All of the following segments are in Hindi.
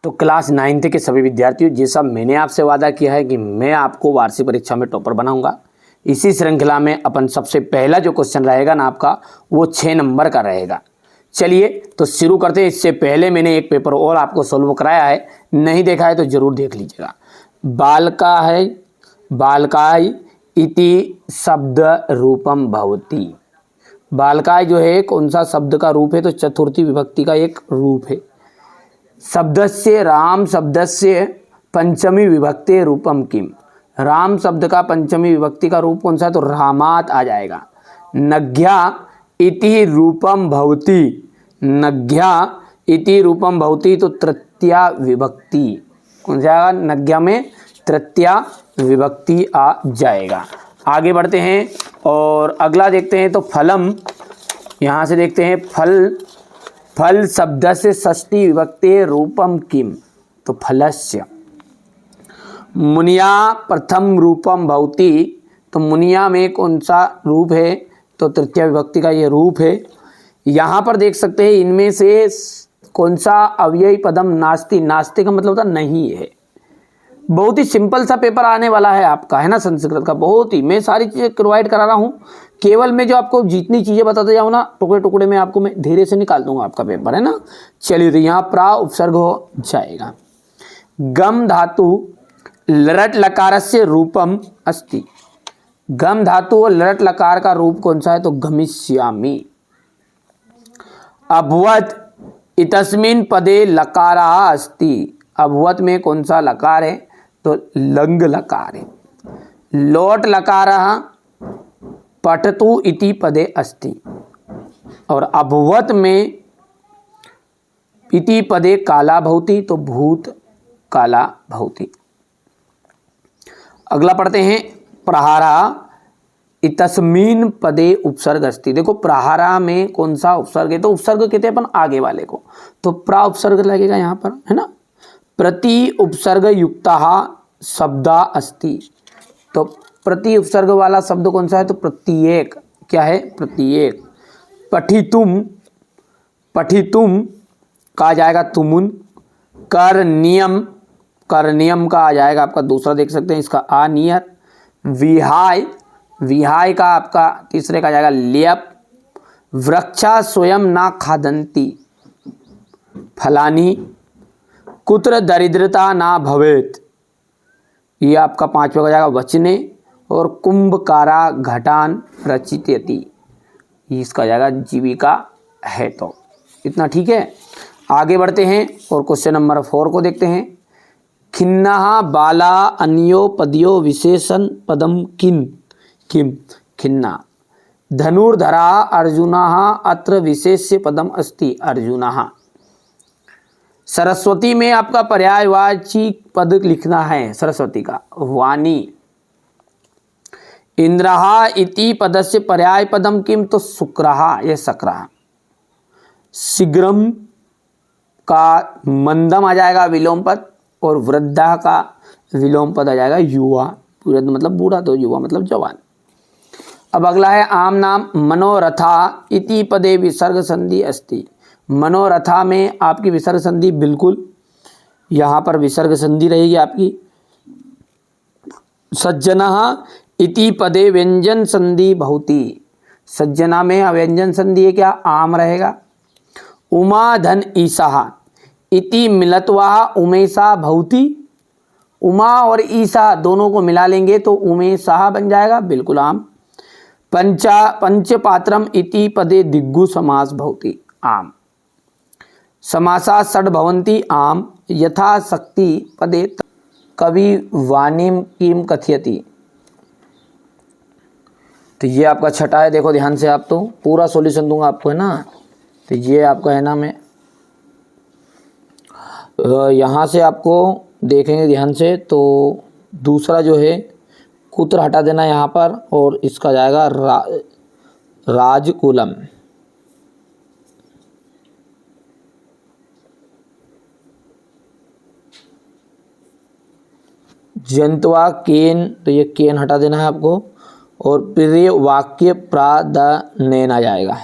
तो क्लास 9th के सभी विद्यार्थियों, जैसा मैंने आपसे वादा किया है कि मैं आपको वार्षिक परीक्षा में टॉपर बनाऊंगा, इसी श्रृंखला में अपन सबसे पहला जो क्वेश्चन रहेगा ना आपका, वो 6 नंबर का रहेगा। चलिए तो शुरू करते हैं। इससे पहले मैंने एक पेपर और आपको सोल्व कराया है, नहीं देखा है तो जरूर देख लीजिएगा। बालकाय इति शब्द रूपम भवति। बालकाय जो है कौन सा शब्द का रूप है? तो चतुर्थी विभक्ति का एक रूप है। शब्दस्य राम शब्दस्य पंचमी विभक्ति रूपम किम। राम शब्द का पंचमी विभक्ति का रूप कौन सा है? तो रामात आ जाएगा। नघ्या इति रूपम भवति। नघ्या इति रूपम भवति तो तृतीया विभक्ति कौन सा आएगा? नघ्या में तृतीया विभक्ति आ जाएगा। आगे बढ़ते हैं और अगला देखते हैं। तो फलम, यहाँ से देखते हैं फल शब्द से षष्ठी विभक्ति रूपम किम। तो फलस्य। मुनिया प्रथम रूपम भवति। तो मुनिया में कौन सा रूप है? तो तृतीय विभक्ति का ये रूप है। यहाँ पर देख सकते हैं इनमें से कौन सा अव्ययी पदम नास्ति। नास्ति का मतलब होता नहीं है। बहुत ही सिंपल सा पेपर आने वाला है आपका, है ना, संस्कृत का। बहुत ही मैं सारी चीज़ें प्रोवाइड करा रहा हूँ। केवल मैं जो आपको जितनी चीज़ें बताते जाऊँ ना, टुकड़े टुकड़े में आपको मैं धीरे से निकाल दूंगा आपका पेपर, है ना। चलिए तो यहाँ प्रा उपसर्ग हो जाएगा। गम धातु लरट लकारस्य रूपम अस्ति। गम धातु और लरट लकार का रूप कौन सा है? तो गमिष्यामि। अभवत इतस्मिन् पदे लकारा अस्ति। अभवत में कौन सा लकार है? तो लंग लकार है। लोट लकारः पठतु इति पदे अस्ति। और अभवत में इति पदे काला भवति तो भूत काला भवति। अगला पढ़ते हैं। प्रहारा इतस्मिन् पदे उपसर्ग अस्ति। देखो प्रहारा में कौन सा उपसर्ग है? तो उपसर्ग कहते हैं अपन आगे वाले को, तो प्रा उपसर्ग लगेगा यहाँ पर, है ना। प्रति उपसर्ग युक्तः शब्दा अस्ति। तो प्रति उपसर्ग वाला शब्द कौन सा है? तो प्रत्येक। क्या है? प्रत्येक। पठितुम का आ जाएगा तुमुन। करनियम का आ जाएगा आपका दूसरा, देख सकते हैं इसका अनियर। विहाय का आपका तीसरे का आ जाएगा लेप। वृक्षा स्वयं ना खादन्ति। फलानी। कुत्र दरिद्रता ना भवेत। ये आपका पांचवा का जाएगा वचने। और कुंभकारा घटान रचित्यति, इसका जाएगा जीविका है। तो इतना ठीक है। आगे बढ़ते हैं और क्वेश्चन नंबर 4 को देखते हैं। खिन्ना बाला अन्यो पदयो विशेषण पदम किम। खिन्ना। धनुर्धरा अर्जुनः अत्र विशेष्य पदम अस्ति अर्जुनः। सरस्वती में आपका पर्यायवाची पद लिखना है सरस्वती का। वाणी। इंद्रहा इति पदस्य पर्याय पदम किम। तो शुक्रहा, यह शक्रहा। शीघ्रम का मंदम आ जाएगा विलोम पद। और वृद्धा का विलोम पद आ जाएगा युवा। वृद्ध मतलब बूढ़ा, तो युवा मतलब जवान। अब अगला है आम नाम। मनोरथा इति पदे विसर्ग संधि अस्ति। मनोरथा में आपकी विसर्ग संधि बिल्कुल यहाँ पर विसर्ग संधि रहेगी आपकी। सज्जनः इति पदे व्यंजन संधि भवति। सज्जना में व्यंजन संधि है क्या? आम रहेगा। उमा धन ईसा इति मिलत्वा उमेशा भवति। उमा और ईसा दोनों को मिला लेंगे तो उमेशा बन जाएगा, बिल्कुल आम। पंचपात्रम इति पदे दिग्गु समास भवति। आम। समासा षड भवन्ति आम। यथाशक्ति पदे कवि वाणीम किम कथयति। तो ये आपका छठा है। देखो ध्यान से, आप तो पूरा सॉल्यूशन दूंगा आपको, है ना। तो ये आपका है ना, मैं यहाँ से आपको देखेंगे ध्यान से। तो दूसरा जो है कुत्र हटा देना यहाँ पर, और इसका जाएगा राजकुलम। जंतवा केन, तो ये केन हटा देना है आपको। और प्रिय वाक्य प्रादान्यन आ जाएगा।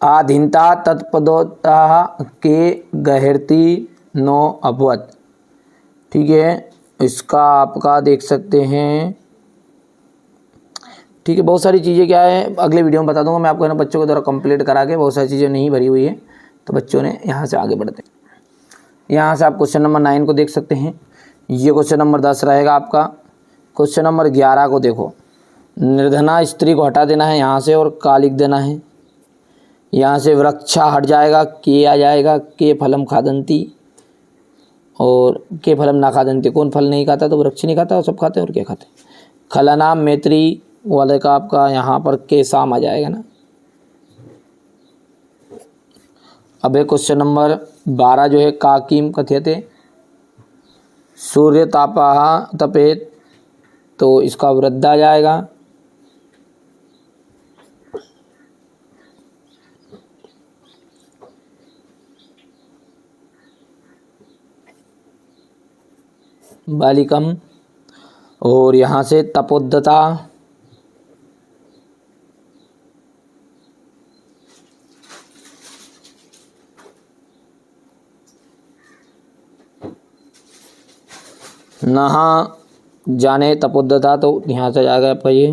आधीनता तत्पदोता के गहरती नो अभवत। ठीक है, इसका आपका देख सकते हैं। ठीक है, बहुत सारी चीज़ें क्या है अगले वीडियो में बता दूंगा मैं आपको, है ना, बच्चों के द्वारा कंप्लीट करा के बहुत सारी चीज़ें नहीं भरी हुई है, तो बच्चों ने यहाँ से आगे बढ़ते हैं। यहाँ से आप क्वेश्चन नंबर 9 को देख सकते हैं। ये क्वेश्चन नंबर 10 रहेगा आपका। क्वेश्चन नंबर 11 को देखो, निर्धना स्त्री को हटा देना है यहाँ से और का लिख देना है। यहाँ से वृक्षा हट जाएगा, के आ जाएगा, के फलम खादंती और के फलम ना खादंती। कौन फल नहीं खाता? तो वृक्ष नहीं खाता, और सब खाते हैं, और क्या खाते? खलनाम मैत्री वाले का आपका यहाँ पर के साम आ जाएगा ना। अब है क्वेश्चन नंबर 12 जो है, काकीम कथ्यते सूर्य तापा तपेत, तो इसका वृद्ध आ जाएगा। बालिकम, और यहाँ से तपोद्धता, नहा जाने तपोद्धता, तो यहाँ से जाएगा आपका ये।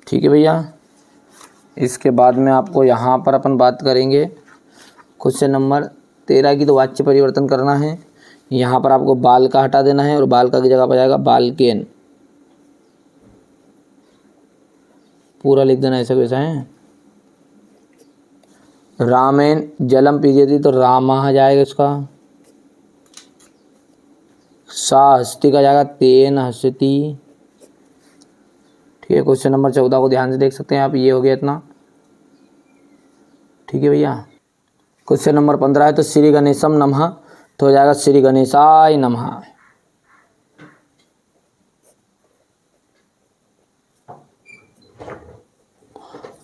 ठीक है भैया, इसके बाद में आपको यहाँ पर अपन बात करेंगे क्वेश्चन नंबर 13 की। तो वाच्य परिवर्तन करना है। यहाँ पर आपको बाल का हटा देना है और बाल का की जगह पर जाएगा बालकेन। पूरा लिख देना, ऐसा वैसा है। रामेन जलम पीजेती, तो रामा आ जाएगा इसका। सा हस्ती का जाएगा तेन हस्ती। ठीक है, क्वेश्चन नंबर 14 को ध्यान से देख सकते हैं आप। ये हो गया इतना। ठीक है भैया, क्वेश्चन नंबर 15 है, तो श्री गणेशम नमः, तो हो जाएगा श्री गणेशाय नमः।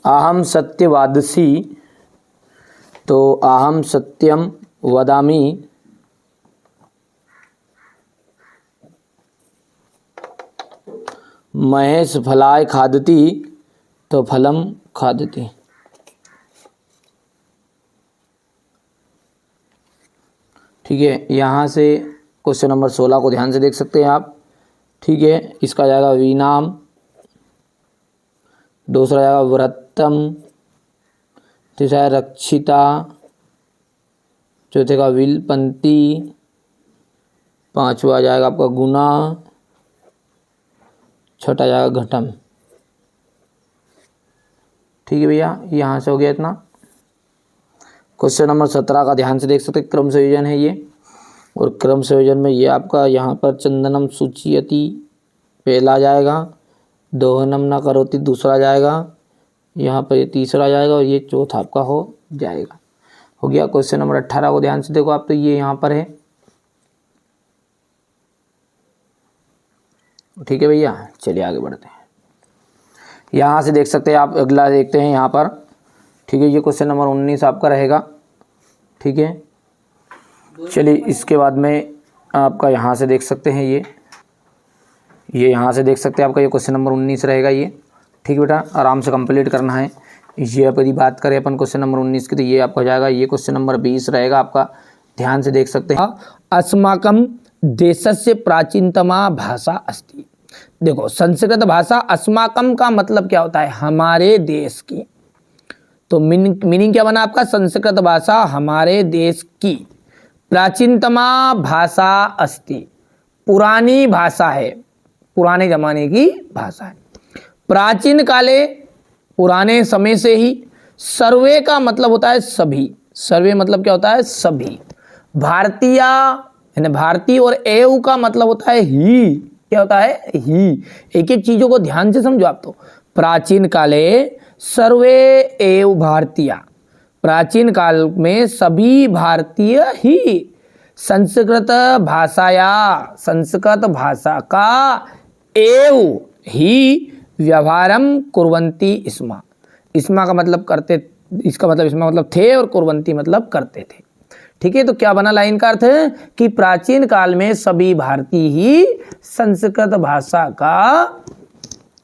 अहम सत्यवादसी, तो अहम सत्यम वदामि, महेश फलाय खादती, तो फलम खादती। ठीक है, यहाँ से क्वेश्चन नंबर 16 को ध्यान से देख सकते हैं आप। ठीक है, इसका जाएगा विनाम, दूसरा जाएगा व्रतम, तीसरा है रक्षिता, चौथे का विलपंती, पांचवा आ जाएगा आपका गुना, छठा जाएगा घटम। ठीक है भैया, यहाँ से हो गया इतना। क्वेश्चन नंबर 17 का ध्यान से देख सकते, क्रम संयोजन है ये, और क्रम संयोजन में ये आपका यहाँ पर चंदनम सूचयति पहला जाएगा, दोहनम न करोति दूसरा जाएगा, यहाँ पर ये तीसरा जाएगा, और ये चौथा आपका हो जाएगा। हो गया। क्वेश्चन नंबर 18 को ध्यान से देखो आप, तो ये यहाँ पर है। ठीक है भैया, चलिए आगे बढ़ते हैं। यहाँ से देख सकते हैं आप, अगला देखते हैं यहाँ पर। ठीक है, ये क्वेश्चन नंबर 19 आपका रहेगा। ठीक है, चलिए इसके बाद में आपका यहाँ से देख सकते हैं ये यहाँ से देख सकते हैं आपका ये क्वेश्चन नंबर 19 रहेगा ये। ठीक है बेटा, आराम से कंप्लीट करना है। ये यदि बात करें अपन क्वेश्चन नंबर 19 की, तो ये आपका हो जाएगा, ये क्वेश्चन नंबर 20 रहेगा आपका। ध्यान से देख सकते हैं। अस्माकं देशस्य प्राचीनतमा भाषा अस्ति। देखो, संस्कृत भाषा अस्माकं का मतलब क्या होता है? हमारे देश की। तो मीनिंग क्या बना आपका? संस्कृत भाषा हमारे देश की प्राचीनतमा भाषा अस्ति, पुरानी भाषा है, पुराने जमाने की भाषा है। प्राचीन काले, पुराने समय से ही। सर्वे का मतलब होता है सभी, सर्वे मतलब क्या होता है? सभी। भारतीय यानी भारतीय, और एव का मतलब होता है ही। क्या होता है? ही। एक एक चीजों को ध्यान से समझो आप। तो प्राचीन काले सर्वे एव भारतीय, प्राचीन काल में सभी भारतीय ही संस्कृत भाषाया, संस्कृत भाषा का एव ही व्यवहारम कुर्वन्ति स्म। स्म का मतलब करते, इसका मतलब स्म मतलब थे, और कुर्वन्ति मतलब करते थे। ठीक है, तो क्या बना लाइन का अर्थ कि प्राचीन काल में सभी भारतीय ही संस्कृत भाषा का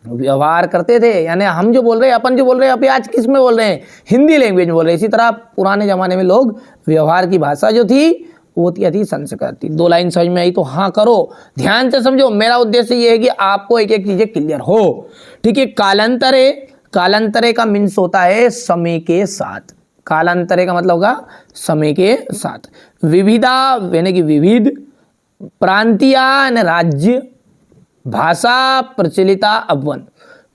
व्यवहार करते थे। यानी हम जो बोल रहे हैं, अपन जो बोल रहे हैं, अभी आज किस में बोल रहे हैं, हिंदी लैंग्वेज में बोल रहे हैं। इसी तरह पुराने जमाने में लोग व्यवहार की भाषा जो थी वो थी संस्कृत थी। 2 लाइन समझ में आई तो हाँ करो, ध्यान से समझो। मेरा उद्देश्य ये है कि आपको एक एक चीजें क्लियर हो। ठीक है, कालांतरे, कालांतरे का मीन्स होता है समय के साथ। कालांतरे का मतलब होगा समय के साथ। विविधा यानी कि विविध, प्रांतीय राज्य, भाषा प्रचलिता अवन,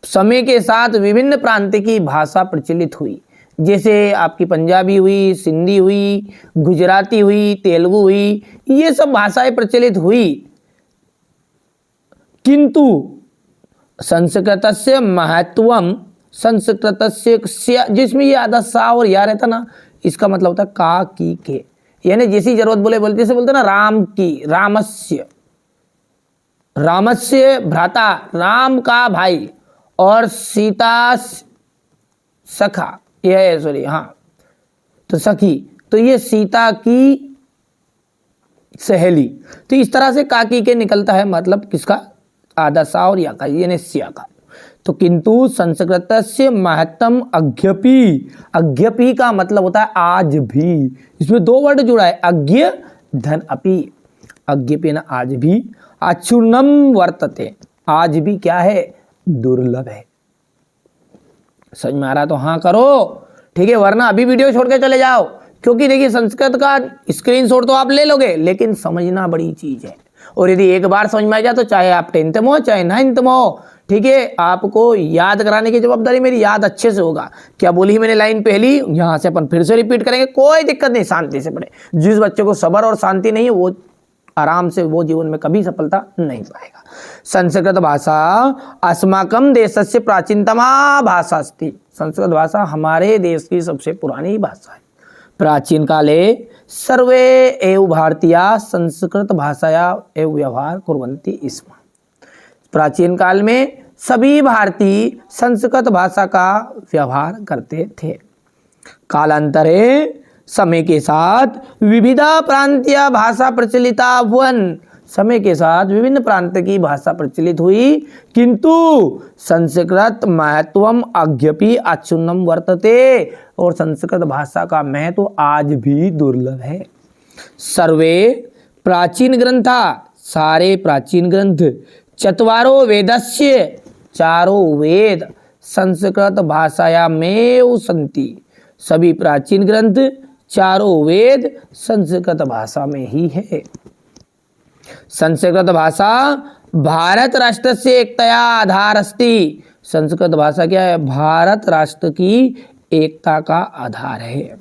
समय के साथ विभिन्न प्रांत की भाषा प्रचलित हुई। जैसे आपकी पंजाबी हुई, सिंधी हुई, गुजराती हुई, तेलुगु हुई, ये सब भाषाएं प्रचलित हुई। किंतु संस्कृतस्य महत्वम, संस्कृतस्य, जिसमें ये आधा सा और या रहता ना, इसका मतलब होता है का की के, यानी जैसी जरूरत बोले जैसे बोलते ना राम की, रामस्य, रामस्य भ्राता, राम का भाई, और सीता सखा, ये सॉरी हाँ तो सखी, तो ये सीता की सहेली। तो इस तरह से काकी के निकलता है मतलब किसका, आधा सा और या का, यानी सिया का। तो किंतु संस्कृतस्य महत्तम अज्ञपि, अज्ञपि का मतलब होता है आज भी। इसमें 2 वर्ड जुड़ा है, अज्ञ धन अपि, अज्ञपि ना आज भी, अचूर्णम वर्तते, आज भी क्या है, दुर्लभ है। समझ में आ रहा तो हाँ करो, ठीक है, वरना अभी वीडियो छोड़ के चले जाओ। क्योंकि देखिए संस्कृत का स्क्रीनशॉट तो आप ले लोगे, लेकिन समझना बड़ी चीज है। और यदि एक बार समझ में आ जाए तो चाहे आप 10th में हो चाहे 9th में हो, ठीक है, आपको याद कराने की जवाबदारी मेरी, याद अच्छे से होगा। क्या बोली मैंने लाइन पहली, यहाँ से अपन फिर से रिपीट करेंगे, कोई दिक्कत नहीं, शांति से पढ़े। जिस बच्चे को सब्र और शांति नहीं है वो आराम से, वो जीवन में कभी सफलता नहीं पाएगा। संस्कृत भाषा अस्माकं देशस्य प्राचीनतमा भाषा अस्ति, संस्कृत भाषा हमारे देश की सबसे पुरानी भाषा है। प्राचीन काले सर्वे एव भारतीया संस्कृत भाषाया एव व्यवहार कुर्वन्ति स्म, प्राचीन काल में सभी भारतीय संस्कृत भाषा का व्यवहार करते थे। कालांतरे समय के साथ विविधा प्रांतीय भाषा प्रचलिता हुवन, समय के साथ विभिन्न प्रांत की भाषा प्रचलित हुई। किंतु संस्कृत महत्वम अज्ञपि अचूर्णम वर्तते, और संस्कृत भाषा का महत्व आज भी दुर्लभ है। सर्वे प्राचीन ग्रंथा, सारे प्राचीन ग्रंथ, चत्वारो वेदस्य, चारों वेद संस्कृत भाषायामेव सन्ति, सभी प्राचीन ग्रंथ चारों वेद संस्कृत भाषा में ही है। संस्कृत भाषा भारत राष्ट्र से एकतया आधार अस्ति, संस्कृत भाषा क्या है, भारत राष्ट्र की एकता का आधार है।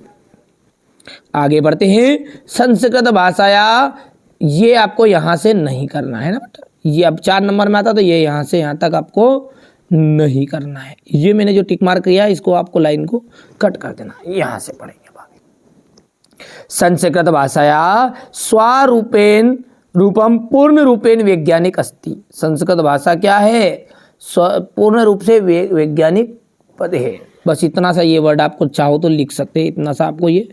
आगे बढ़ते हैं। संस्कृत भाषाया, ये आपको यहां से नहीं करना है ना बेटा, ये अब 4 नंबर में आता तो ये यहां से यहां तक आपको नहीं करना है। ये मैंने जो टिक मार्क किया इसको आपको लाइन को कट कर देना, यहां से पढ़ेंगे। संस्कृत भाषाया स्वरूपेण रूपम पूर्ण रूपेण वैज्ञानिक अस्ति, संस्कृत भाषा क्या है, पूर्ण रूप से वैज्ञानिक पद है। बस इतना सा ये वर्ड आपको चाहो तो लिख सकते हैं, इतना सा आपको ये